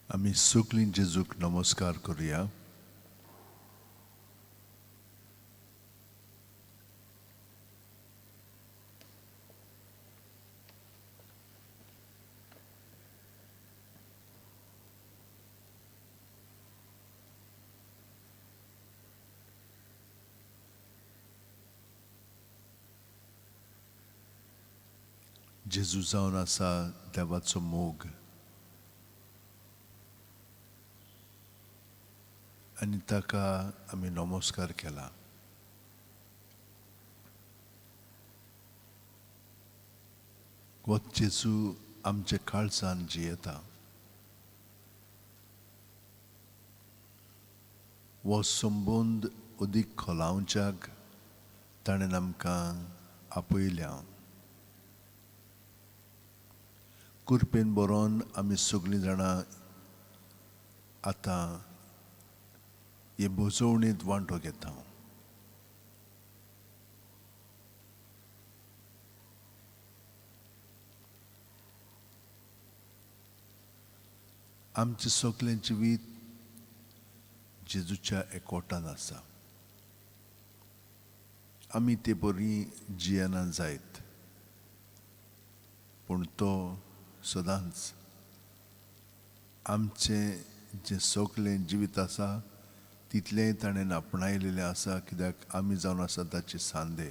आमी सगळीं जेजूक नमस्कार करुया. जेजू जावन आसा देवाचो मोग आनी ताका आमी नमस्कार केला. वो जेजू आमचे काळजान जियेता. वो संबंद अदीक खोलावच्याक ताणें आमकां आपयल्या. कुरपेन बरोवन आमी सगळीं जाणां आतां हे बुजवणेंत वांटो घेता. आमचें सगळें जिवीत जेजूच्या एकवटान आसा. आमी ते बरी जियेना जायत, पूण तो सदांच आमचें जें सगळें जिवीत आसा तितलेंय ताणें आपणायलेलें आसा, कित्याक आमी जावन आसा ताचे सांदे.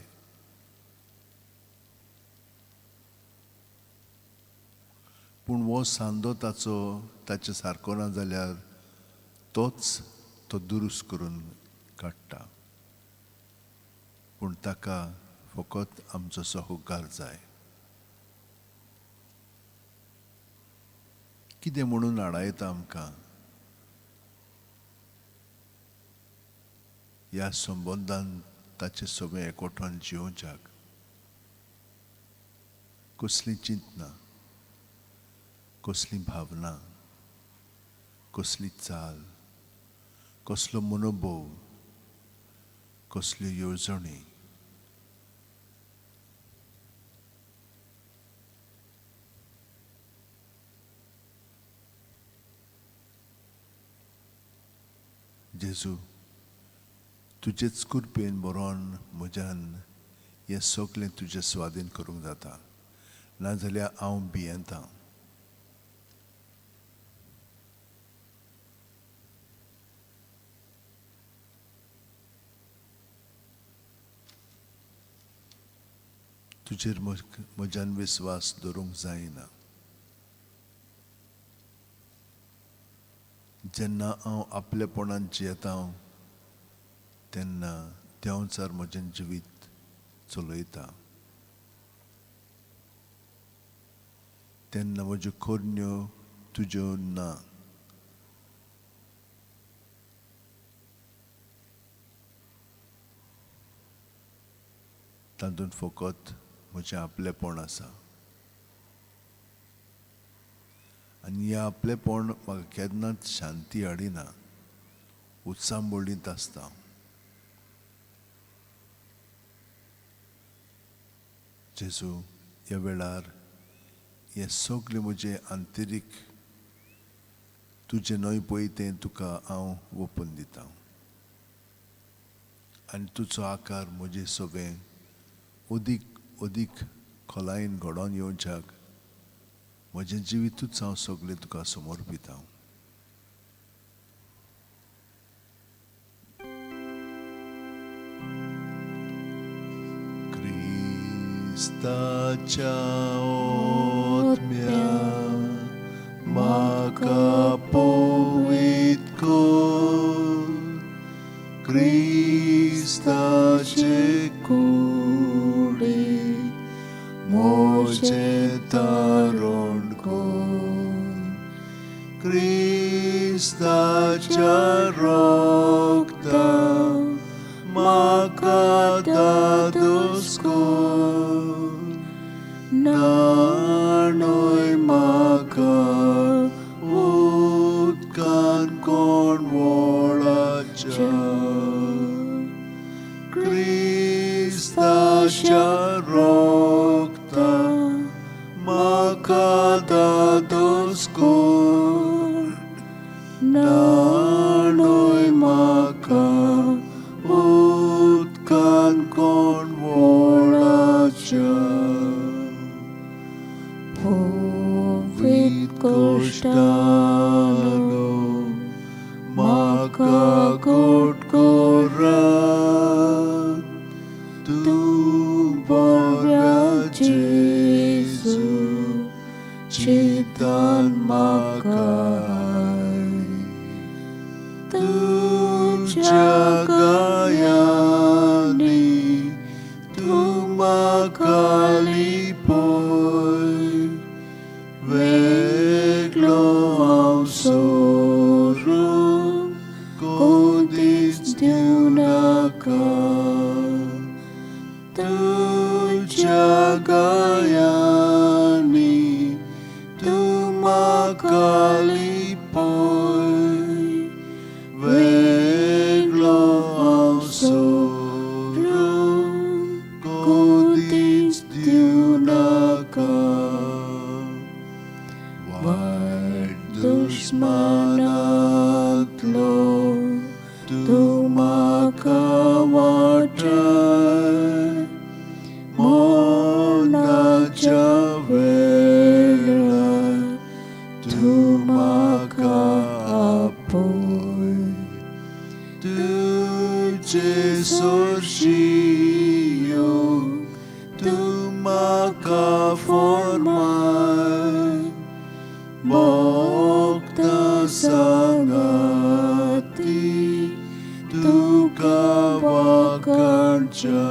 पूण वो सांदो ताचे सारको ना जाल्यार तोच तो दुरुस्त करून काडटा. पूण ताका फकत आमचो सहकार जाय. कितें म्हणून आडायता आमकां ह्या संबंदान ताचे सगळें एकवटान जिवोवच्याक? कसली चिंतना, कसली भावना, कसली चाल, कसलो मनोभव, कसल्यो येवजणी. जेजू, तुजेच कुरपेन बरोवन म्हज्यान हें सगळें तुजें स्वाधीन करूंक जाता, नाजाल्यार हांव भियेतां. तुजेर म्हज्यान विस्वास दवरूंक जायना. जेन्ना हांव आपलेपणान जियेता तेन्ना देंवचार म्हजें जिवीत चलयता. तेन्ना म्हज्यो खोरण्यो तुज्यो ना. तातूंत फकत म्हजें आपलेपण आसा. आनी हें आपलेपण म्हाका केन्नाच शांती हाडिना, उत्सांबोळीत आसता. जेजू, ह्या वेळार हें सगळें म्हजें आंतरीक तुजें नय पळय तें तुका हांव ओपून दितां. आनी तुजो आकार म्हजें सगळें अदीक खोलायेन घडोवन येवच्याक म्हजें जिवीतूच हांव सगळें तुका समर्पितां. क्रिस्ताच्या ओतम्या म्हाका पवित्र कर. क्रिस्ताचे कुडी म्हजें तारण कर. क्रिस्ताच्या रोगतान म्हाका दादोस कर. नाणय म्हाका उदकान कोण वळाच्या. क्रिस्ताच्या रोगतान म्हाका कोश्टालो म्हाका कोटकोरात तूं बऱ्या जेजू चिंतान म्हाकाय तुज्या गायांनी तूं म्हाका लिपय वेगळो हांव सोडून कोदीच दिवं नाका तुज्या गायांनी तूं म्हाका लिपय वेगळो हांव सोडून कोदीच दिवं नाका वायट दुश्मनांतलो तूं म्हाका वाटाय मोनाच्या वेळार तूं म्हाका आपय तुजे सोर्शियो तूं म्हाका फॉर्माय भोगता सांगाती तुका वाकडच्या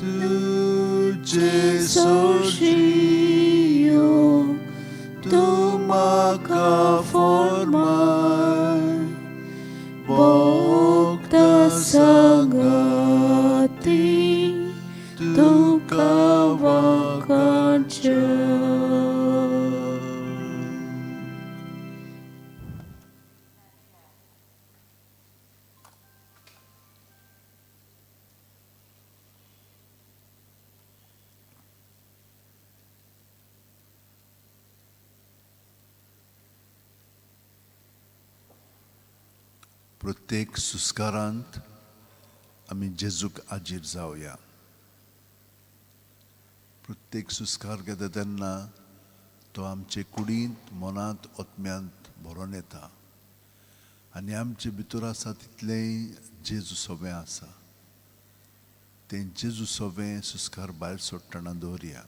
तुजे सोर्शियो तूं म्हाका फॉर्माय भोगता सांगाती तुका वाकडच्या प्रत्येक सुस्कारांत आमी जेजूक आजीर जावया. प्रत्येक सुस्कार घेता तेन्ना तो आमचे कुडींत मनांत ओतम्यांत भरोन येता आनी आमचे भितर आसा तितलेंय जेजू सोबें आसा. तें जेजू सोबें सुस्कार भायर सोडटना दवरया.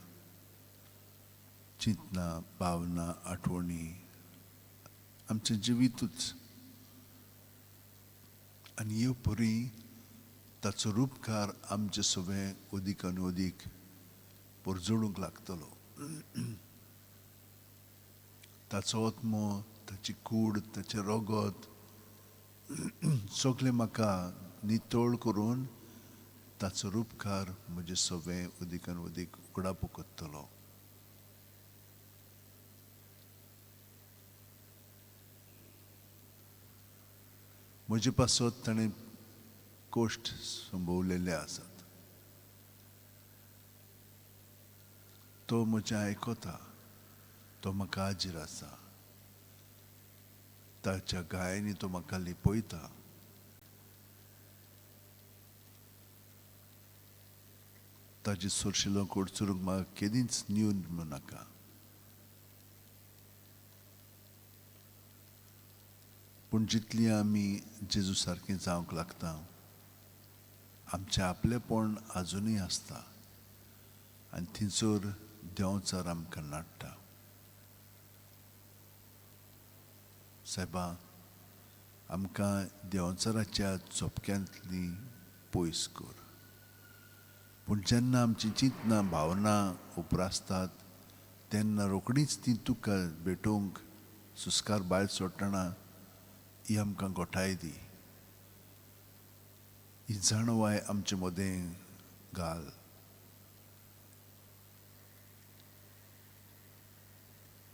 चिंतना भावना आठवणी आमचें जिवीतूच आनी ह्यो परी ताचो रूपकार आमचे सोबें अदीक आनी अदीक परजोडूंक लागतलो. ताचो ओतमो ताची कूड ताचें रोगत सगळें म्हाका नितळ करून ताचो रूपकार म्हजे सोबें अदीक आनी अदीक उगडापू करतलो. म्हजे पासत ताणें कोश्ट संभोवलेले आसात. तो म्हजें आयकता. तो म्हाका आजीर आसा. ताच्या गायांनी तो म्हाका लिपयता. ताची सोरशिलो कोडचुरूंक म्हाका केदींच न्यून नाका. पूण जितली आमी जेजू सारकीं जावंक लागता आमचें आपलेपण आजुनूय आसता आनी थिंचोर देंवचार आमकां नाडटा. सायबा आमकां देंवचाराच्या चोपक्यांतली पयस कर. पूण जेन्ना आमची चिंतना भावना उपरासतात तेन्ना रोखडीच ती तुका भेटूंक सुस्कार भायर सोडटना ही आमकां घोटाय दी. ही जाणवाय आमचे मदें घाल.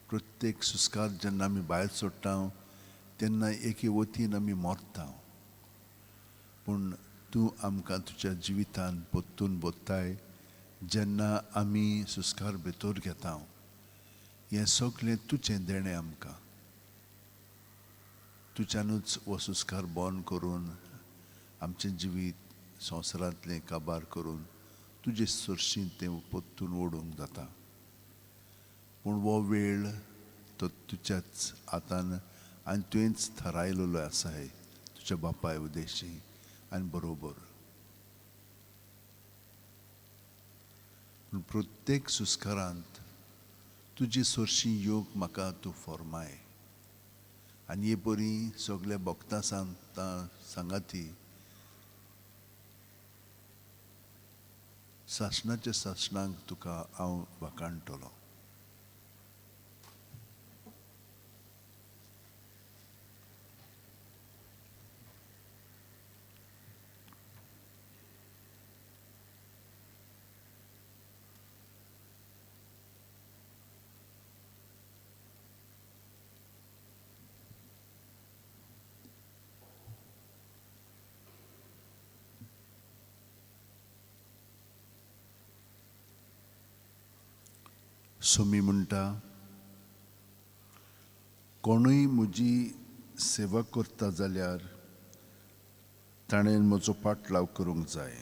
प्रत्येक सुस्कार जेन्ना आमी भायर सोडटा तेन्ना एके वतीन आमी मरता. पूण तूं आमकां तुज्या जिवितान पोत्तून बोत्ताय जेन्ना आमी सुस्कार भितर घेता. हें सगळें तुजें देणें आमकां. तुज्यानूच हो सुस्कार बॉन करून आमचें जिवीत संवसारांतलें काबार करून तुजे सुरशीं तें पोत्तून ओडूंक जाता. पूण हो वेळ तो तुज्याच हातान आनी तुवेंच थारायलेलो आसाय तुज्या बापाय उद्देशी आनी बरोबर. पूण प्रत्येक सुस्कारांत तुजी सोर्शी योग म्हाका तूं फॉर्माय आनी हे बरी सगळे भक्तां सांगाती सासणाच्या सासणांक तुका हांव वाखाणटलो. सोमी म्हणटा, कोणूय म्हजी सेवा करता जाल्यार ताणें म्हजो पाटलाव करूंक जाय.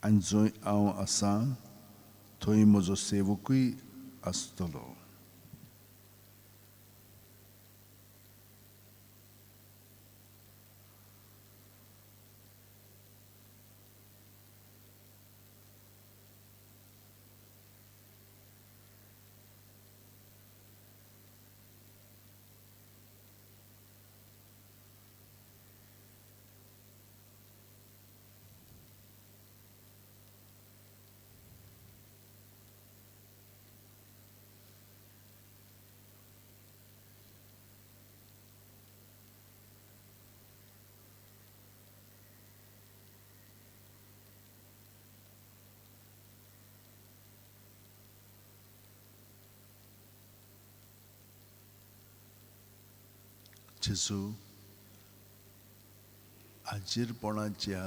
आनी जंय हांव आसां थंय म्हजो सेवकूय आसतलो. जेजू, आजीरपणाच्या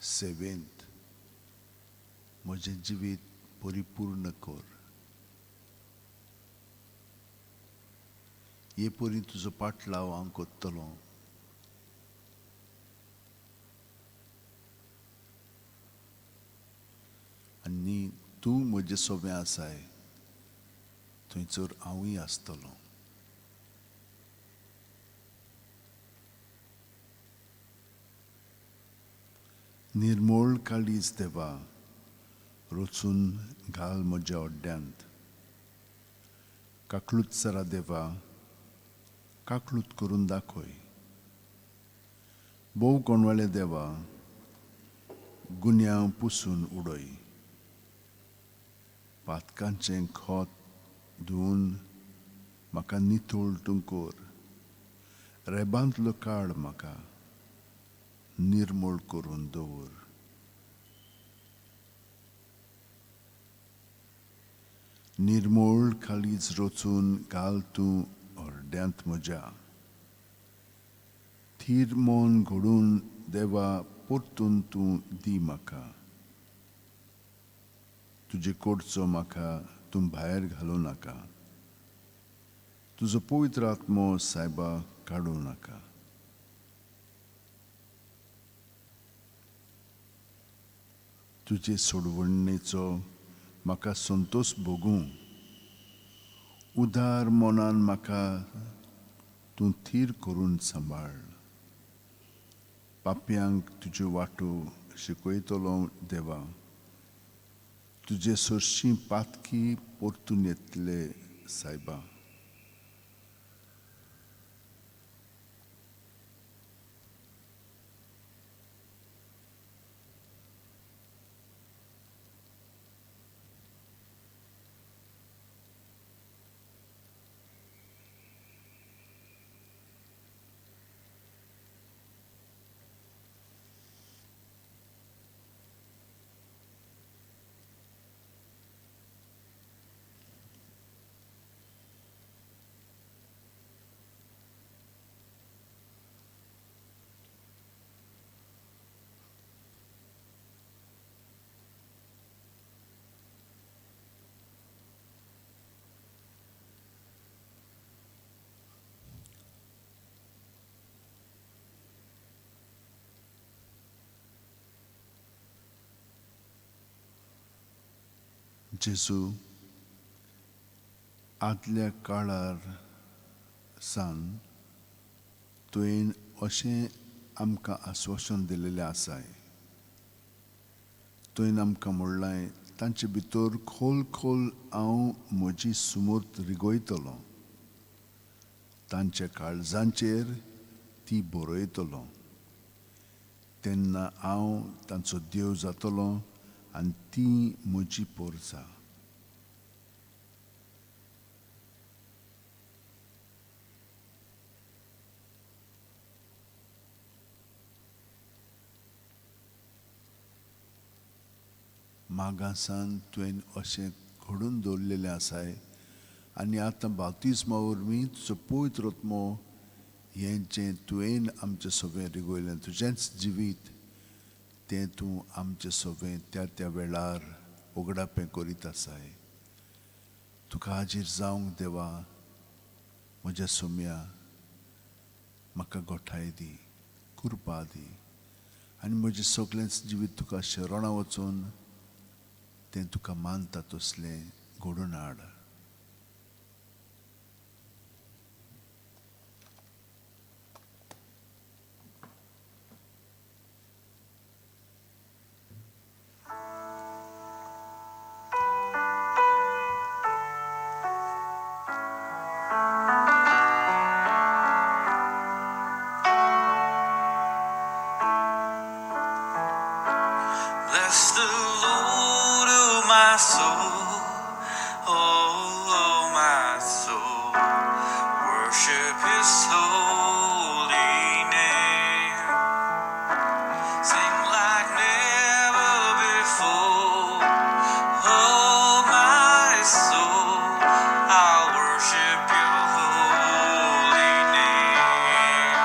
सेवेंत म्हजें जिवीत परिपूर्ण कर. हे परी तुजो पाटलाव हांव कोत्तलों. आनी तूं म्हजें सोबें आसाय थंयसर हांवूय आसतलों. निर्मळ काळीज देवा रचून घाल म्हज्या ओड्ड्यांत. काकलुत्सरा देवा काकलूत करून दाखय. बोव कोणवाले देवा गुन्यांव पुसून उडय. पातकांचें खोत धुवन म्हाका नितळ तूं कर. रेबांतलो काळ म्हाका निर्मळ करून दवर. निर्मळ काळीज रचून घाल तूं ओड्ड्यांत म्हज्या. थीर मन घडून देवा परतून तूं दी म्हाका. तुजे कोडचो म्हाका तूं भायर घालूं नाका. तुजो पवित्र आत्मो सायबा काडूं नाका. तुजे सोडवणेचो म्हाका संतोश भोगूं. उदार मनान म्हाका तूं थीर करून सांबाळ. पापयांक तुज्यो वाटो शिकयतलो देवा. तुजे सरशीं पातकी परतून येतले सायबा. जेजू आदल्या काळार सान तुवें अशें आमकां आश्वासन दिलेलें आसाय. तुवें आमकां म्हणलां तांचे भितर खोल खोल हांव म्हजी सुमूर्त रिगोयतलों, तांच्या काळजांचेर ती बरयतलों. तेन्ना हांव तांचो देव जातलों आनी ती म्हजी पोरसां. मागासान तुवें अशें घडोवन दवरलेलें आसाय आनी आतां बाप्तिस्मा वरवीं तुजो पवित्र आत्मो हें जें तुवें आमचें सगळें रिगोयलें, तुजेंच जिवीत तें तूं आमचें सगळें त्या त्या वेळार उगडापें करीत आसाय. तुका हाजीर जावंक देवा म्हज्या सोम्या म्हाका घोठाय दी, कृपा दी आनी म्हजें सगळेंच जिवीत तुका शरणा वचून तें तुका मानता तसलें घडोवन हाड. Bless the Lord, oh my soul, oh my soul, worship His holy name. Sing like never before, oh my soul, I'll worship Your holy name.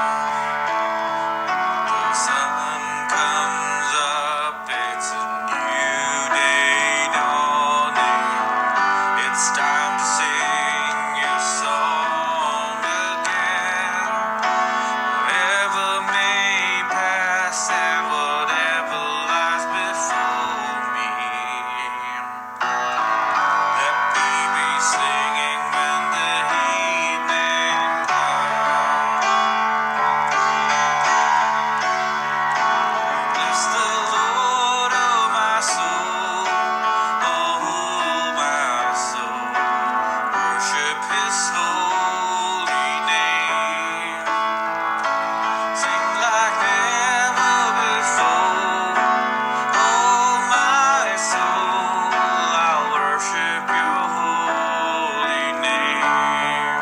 The sun comes up, it's a new day dawning. It's time to sing Your song again. Whatever may pass and whatever lies before me, let me be singing when the evening comes. Bless the Lord, oh my soul, oh my soul, worship His holy name. Sing like never before, oh my soul, I'll worship Your holy name.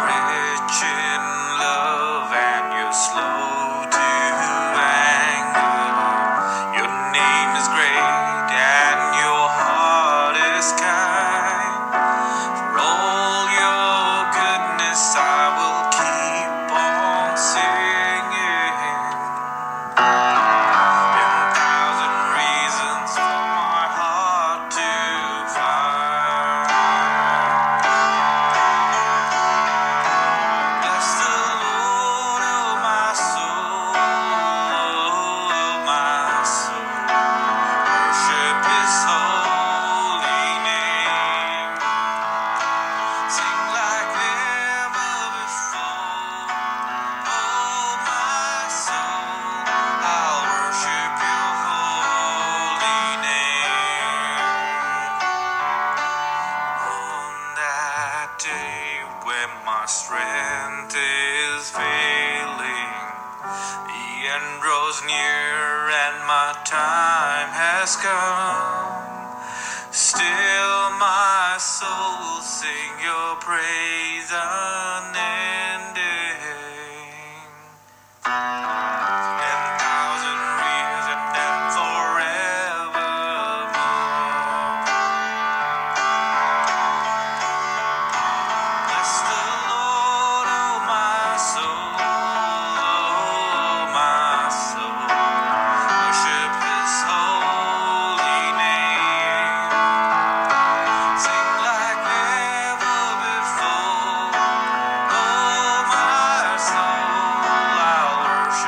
Rich in love and You're slow to anger. Your name is great and Your heart is kind. For all Your goodness I will keep on singing. 10,000 reasons for my heart to find. Bless the Lord, oh my soul, oh my soul, worship His holy name. Sing like never before, oh my soul, I'll worship Your holy name. On that day when my strength is failing, the end draws near and my time has come. Still my soul sing Your praise unending. 10,000 reasons and forevermore. Bless the Lord, oh my soul, oh my soul, worship His holy name. Sing like never before, oh my soul, I'll worship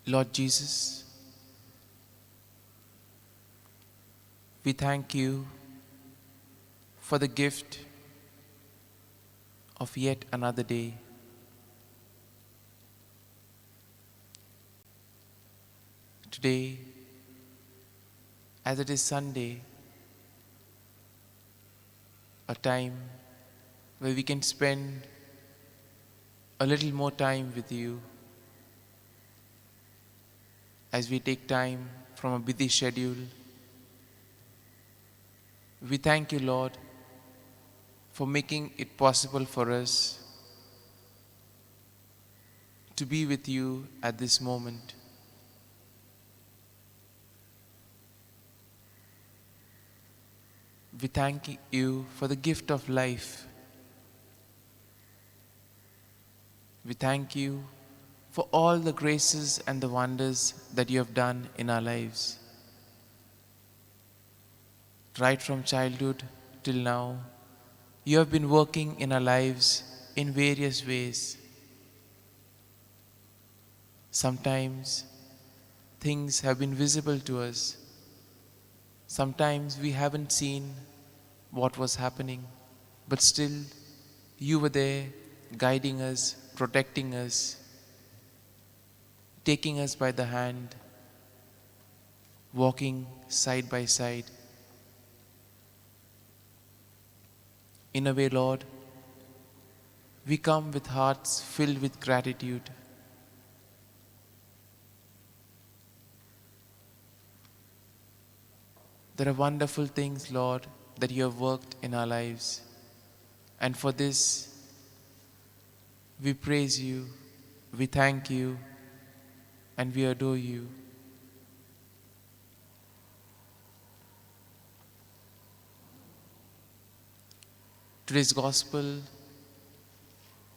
Lord Jesus, we thank you for the gift of yet another day. Today, as it is Sunday, a time where we can spend a little more time with you as we take time from a busy schedule. We thank you, Lord, for making it possible for us to be with you at this moment. We thank you for the gift of life. We thank you for all the graces and the wonders that you have done in our lives. Right from childhood till now, you have been working in our lives in various ways. Sometimes things have been visible to us. Sometimes we haven't seen what was happening, but still you were there guiding us, protecting us, taking us by the hand, walking side by side. In a way, Lord, we come with hearts filled with gratitude. There are wonderful things, Lord, that you have worked in our lives. And for this, we praise you, we thank you, and we adore you. Today's gospel,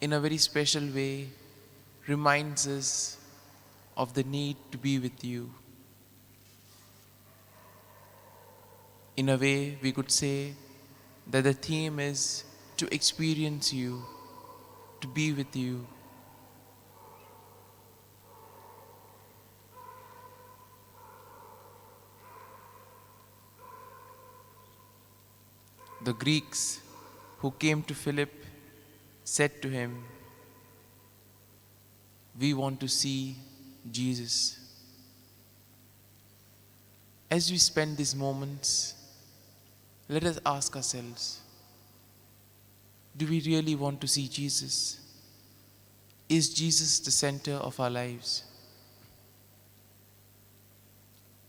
in a very special way, reminds us of the need to be with you. In a way, we could say that the theme is to experience you, to be with you. The Greeks who came to Philip said to him, "We want to see Jesus." As we spend these moments, let us ask ourselves, do we really want to see Jesus? Is Jesus the center of our lives?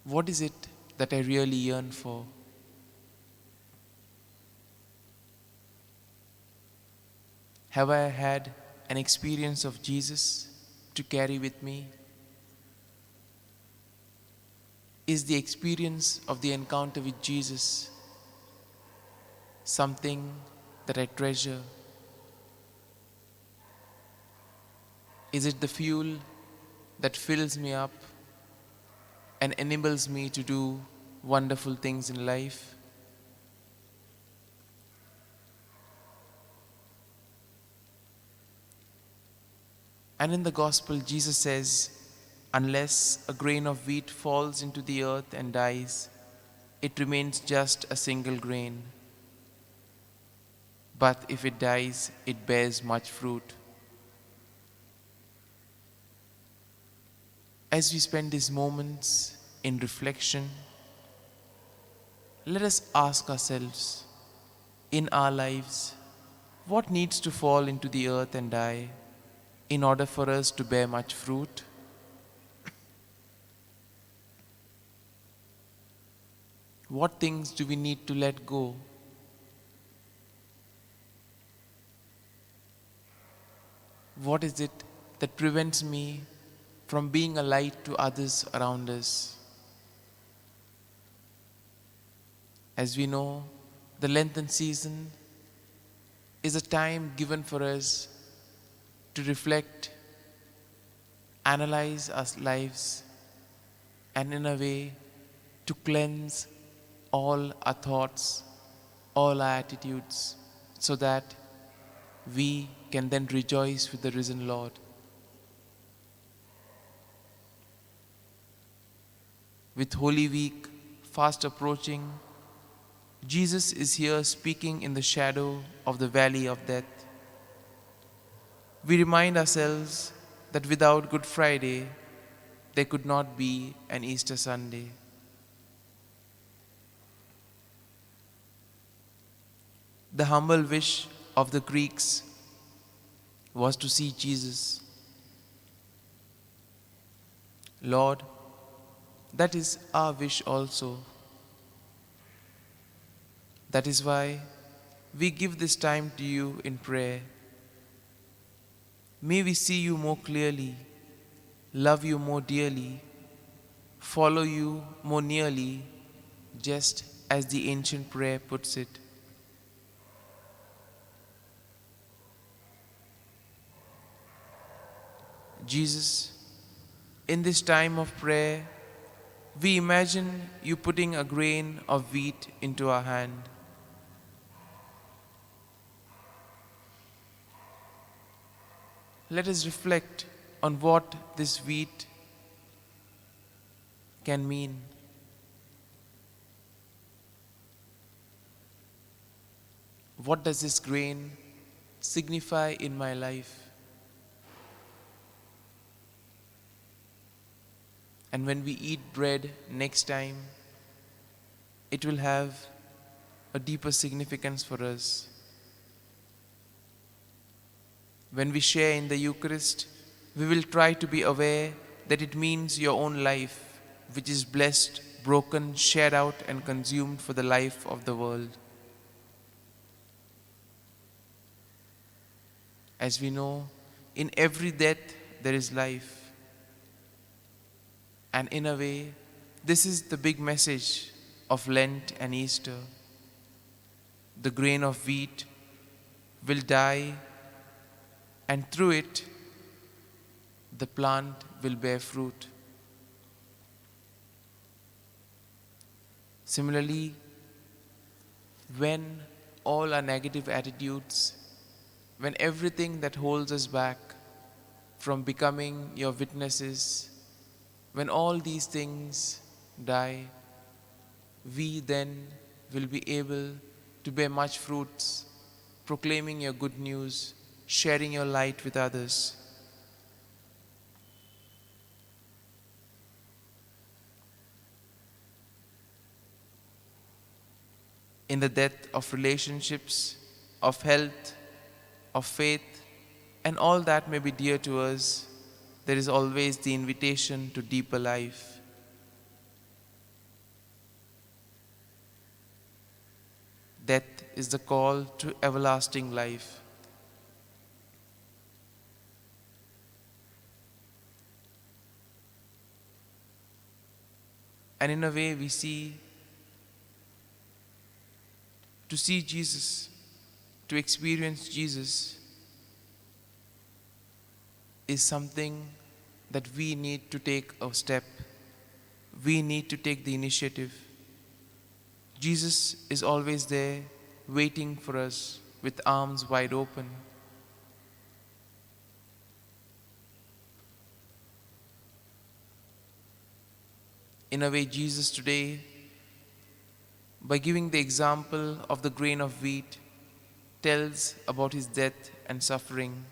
What is it that I really yearn for? Have I had an experience of Jesus to carry with me? Is the experience of the encounter with Jesus something that I treasure? Is it the fuel that fills me up and enables me to do wonderful things in life? And in the gospel, Jesus says, unless a grain of wheat falls into the earth and dies, it remains just a single grain. But if it dies, it bears much fruit. As we spend these moments in reflection, let us ask ourselves, in our lives, what needs to fall into the earth and die in order for us to bear much fruit? What things do we need to let go? What is it that prevents me from being a light to others around us? As we know, the Lenten season is a time given for us to reflect, analyze our lives, and in a way to cleanse all our thoughts, all our attitudes, so that we can then rejoice with the risen Lord. With Holy Week fast approaching, Jesus is here speaking in the shadow of the valley of death. We remind ourselves that without Good Friday, there could not be an Easter Sunday. The humble wish of the Greeks was to see Jesus. Lord, that is our wish also. That is why we give this time to you in prayer. May we see you more clearly, love you more dearly, follow you more nearly, just as the ancient prayer puts it. Jesus, in this time of prayer, we imagine you putting a grain of wheat into our hand. Let us reflect on what this wheat can mean. What does this grain signify in my life? And when we eat bread next time, it will have a deeper significance for us. When we share in the Eucharist, we will try to be aware that it means your own life, which is blessed, broken, shared out, and consumed for the life of the world. As we know, in every death there is life. And in a way, this is the big message of Lent and Easter. The grain of wheat will die, and through it, the plant will bear fruit. Similarly, when all our negative attitudes, when everything that holds us back from becoming your witnesses, when all these things die, we then will be able to bear much fruits, proclaiming your good news, sharing your light with others. In the death of relationships, of health, of faith, and all that may be dear to us, there is always the invitation to deeper life. Death is the call to everlasting life. And in a way, we see to see Jesus, to experience Jesus, is something that we need to take a step. We need to take the initiative. Jesus is always there, waiting for us with arms wide open. In a way, Jesus today, by giving the example of the grain of wheat, tells about his death and suffering.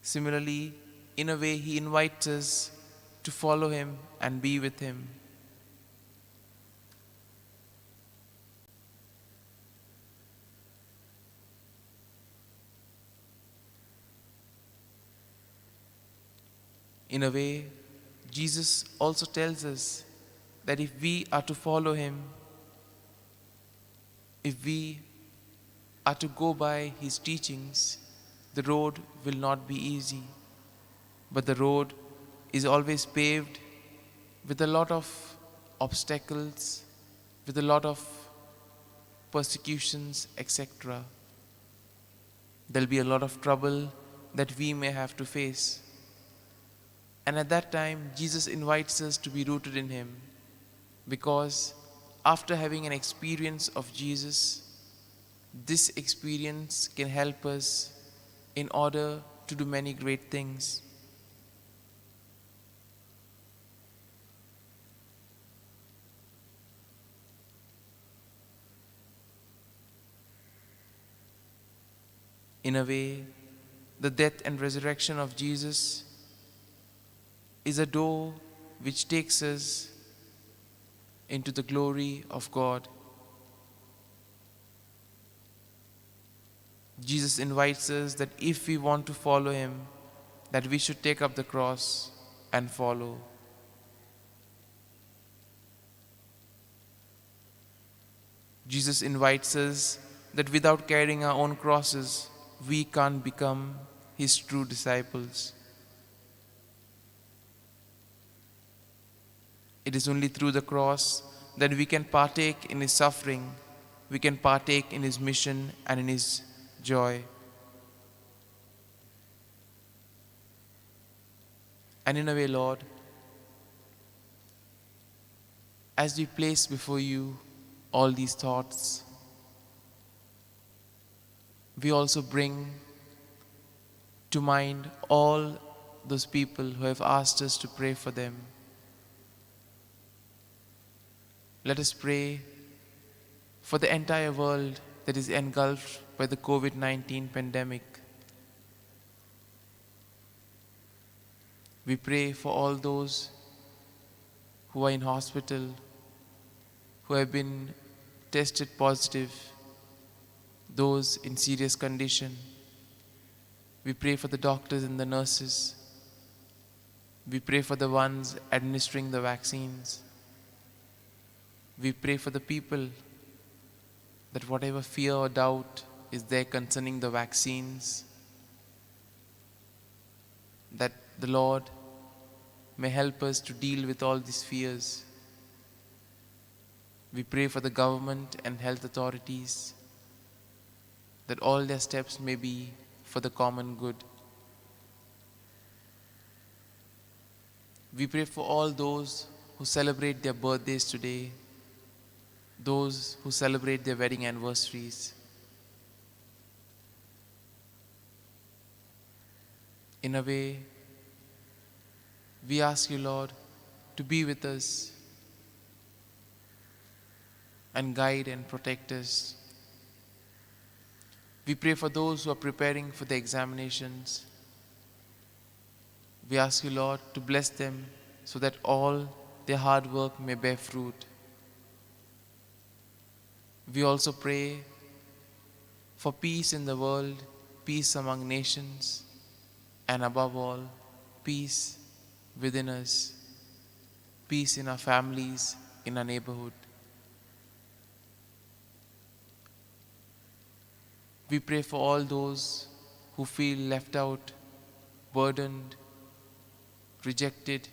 Similarly, in a way, he invites us to follow him and be with him. In a way, Jesus also tells us that if we are to follow him, if we are to go by his teachings, the road will not be easy, but the road is always paved with a lot of obstacles, with a lot of persecutions, etc. There'll be a lot of trouble that we may have to face. And at that time, Jesus invites us to be rooted in him, because after having an experience of Jesus, this experience can help us in order to do many great things. In a way, the death and resurrection of Jesus is a door which takes us into the glory of God. Jesus invites us that if we want to follow him, that we should take up the cross and follow. Jesus invites us that without carrying our own crosses, we can't become his true disciples. It is only through the cross that we can partake in his suffering, we can partake in his mission and in his joy. And in a way, Lord, as we place before you all these thoughts, we also bring to mind all those people who have asked us to pray for them. Let us pray for the entire world that is engulfed by the COVID-19 pandemic. We pray for all those who are in hospital, who have been tested positive, those in serious condition. We pray for the doctors and the nurses. We pray for the ones administering the vaccines. We pray for the people that whatever fear or doubt is there concerning the vaccines, that the Lord may help us to deal with all these fears. We pray for the government and health authorities, that all their steps may be for the common good. We pray for all those who celebrate their birthdays today, those who celebrate their wedding anniversaries. In a way, we ask you, Lord, to be with us and guide and protect us. We pray for those who are preparing for the examinations. We ask you, Lord, to bless them so that all their hard work may bear fruit. We also pray for peace in the world, peace among nations, and above all, peace within us, peace in our families, in our neighborhood. We pray for all those who feel left out, burdened, rejected.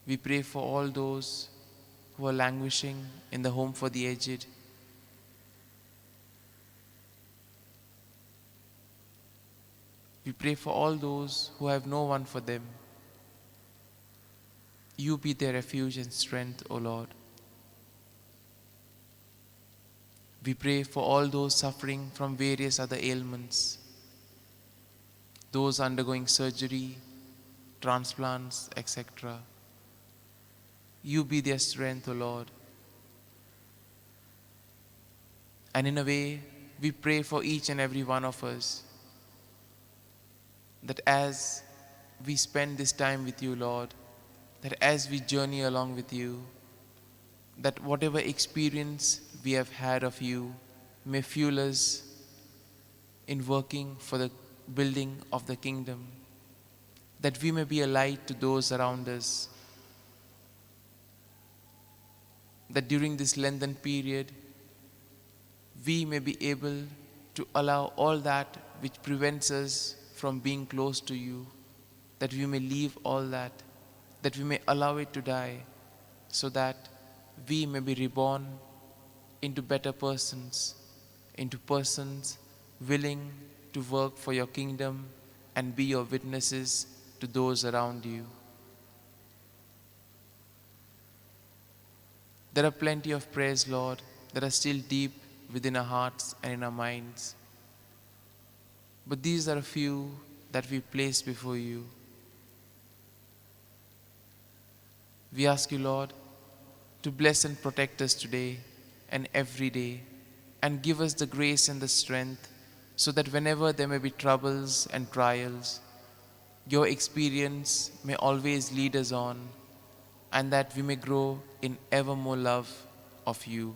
We pray for all those who are languishing in the home for the aged. We pray for all those who have no one for them. You be their refuge and strength, O Lord. We pray for all those suffering from various other ailments, those undergoing surgery, transplants, etc. You be their strength, O Lord. And in a way, we pray for each and every one of us, that as we spend this time with you, Lord, that as we journey along with you, that whatever experience we have had of you may fuel us in working for the building of the kingdom, that we may be a light to those around us, that during this Lenten period, we may be able to allow all that which prevents us from being close to you, that we may leave all that we may allow it to die, so that we may be reborn into better persons, into persons willing to work for your kingdom and be your witnesses to those around you. There are plenty of prayers, Lord, that are still deep within our hearts and in our minds. But these are a few that we place before you. We ask you, Lord, to bless and protect us today and every day. and give us the grace and the strength so that whenever there may be troubles and trials, your experience may always lead us on, and that we may grow in ever more love of you.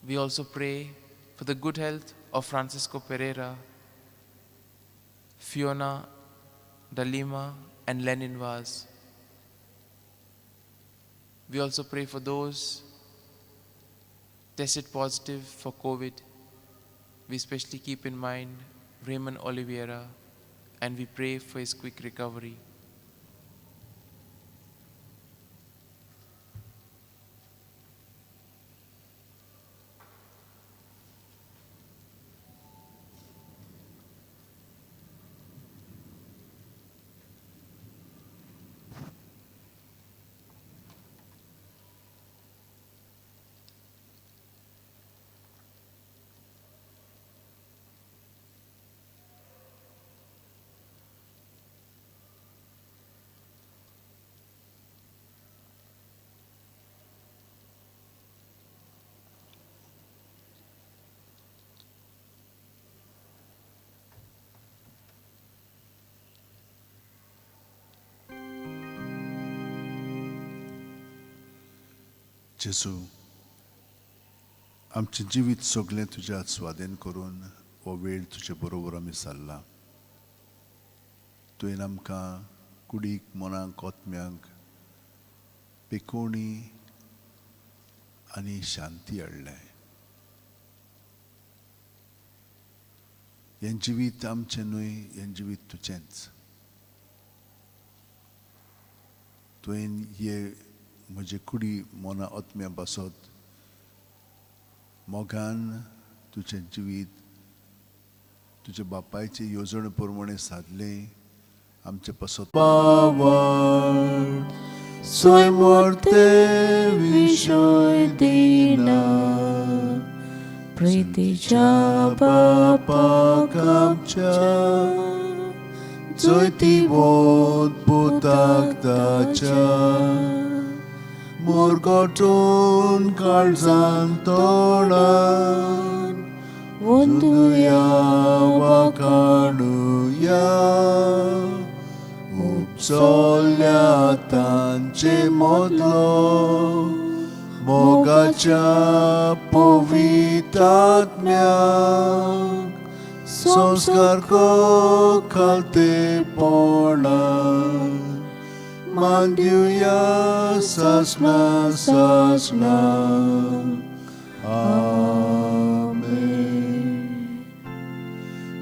We also pray for the good health of Francisco Pereira, Fiona Dalima, and Lenin Vaz. We also pray for those tested positive for COVID. We especially keep in mind Raymond Oliveira, and we pray for his quick recovery. जेसू, आमचे जिवीत सगळें तुज्या स्वाधीन करून हो वेळ तुजे बरोबर आमी सारला. तुवें आमकां कुडीक, मनाक, आत्म्यांक पिकोवणी आनी शांती हाडल्या. हें जिवीत आमचें न्हय, हें जिवीत तुजेंच. तुवें हे म्हजे कुडी मना आत्म्या बसत मोगान तुजें जिवीत तुज्या बापायचे येवजणे प्रमाणे सादलें. आमचे पासत soy morte विषय दिना प्रीतीच्या बापाक आमच्या जैती बोध पुताक ताच्या मुरगोटून काळजान तोडान वंदुया वा काणुया उपसोल्या तांचे मोदलो मोगाच्या पवित्र आत्म्याक संस्कार को खालते पोणान मान दिवया सासना सासना. आमेन.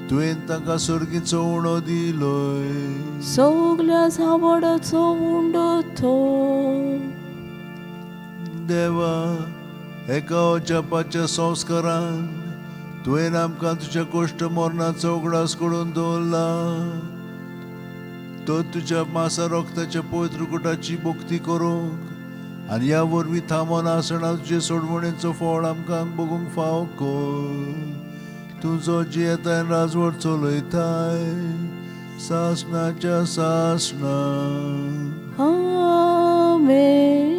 तुवें ताका सुर्गीचो उणो दिलोय सगल्या झावडाचो उंडो तो देवा. एका जपाच्या संस्कारान तुवें आमकां तुज्या कोश्ट मरणाचो उगडास करून दवरला. तो तुज्या मासा रोगताच्या पवित्र कुटाची भक्ती करूंक आनी ह्या वरवीं थांबोन आसतना तुजे सोडवणेचो फळ आमकां भोगूंक फाव कर. तुजो जी येताय राजवट चलयताय सासणाच्या सासणा. आमेन.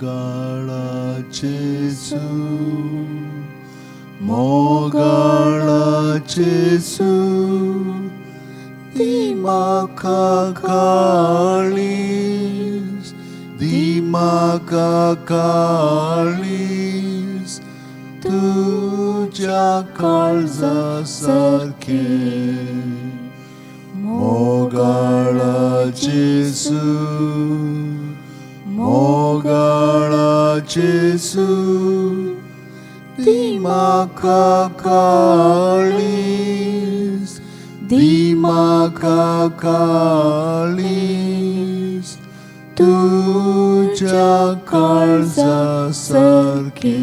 Mogala Jesu, Mogala Jesu, Dimaka Kalis, Dimaka Kalis, Tuja Kalza Sarke, Mogala Jesu. Mogala Jesu, Dimaka Kalis, तुझ्या काळजासारखे